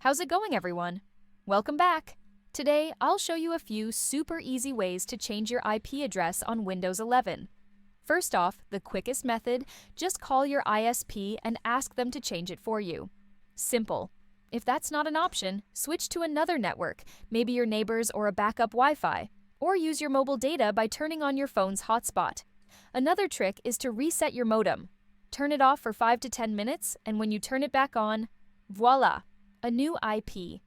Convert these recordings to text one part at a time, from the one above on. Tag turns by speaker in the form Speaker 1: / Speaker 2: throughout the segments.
Speaker 1: How's it going, everyone? Welcome back! Today, I'll show you a few super easy ways to change your IP address on Windows 11. First off, the quickest method, just call your ISP and ask them to change it for you. Simple. If that's not an option, switch to another network, maybe your neighbor's or a backup Wi-Fi, or use your mobile data by turning on your phone's hotspot. Another trick is to reset your modem. Turn it off for 5 to 10 minutes, and when you turn it back on, voila! A new IP.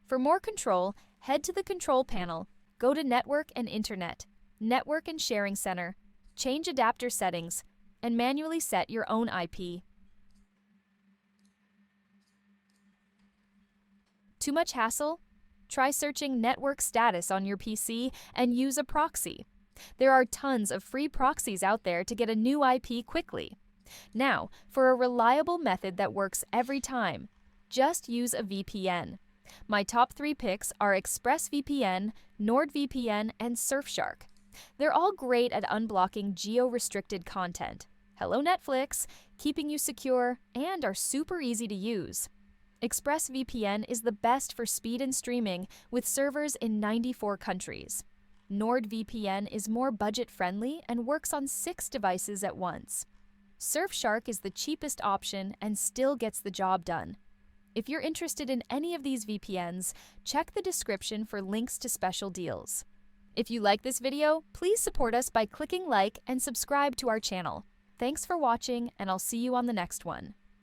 Speaker 1: For more control, head to the Control panel, go to Network and Internet, Network and Sharing Center, change adapter settings, and manually set your own IP. Too much hassle? Try searching network status on your PC and use a proxy. There are tons of free proxies out there to get a new IP quickly. Now, for a reliable method that works every time, just use a VPN. My top 3 picks are ExpressVPN, NordVPN, and Surfshark. They're all great at unblocking geo-restricted content. Hello Netflix, keeping you secure, and are super easy to use. ExpressVPN is the best for speed and streaming with servers in 94 countries. NordVPN is more budget-friendly and works on 6 devices at once. Surfshark is the cheapest option and still gets the job done. If you're interested in any of these VPNs, check the description for links to special deals. If you like this video, please support us by clicking like and subscribe to our channel. Thanks for watching, and I'll see you on the next one.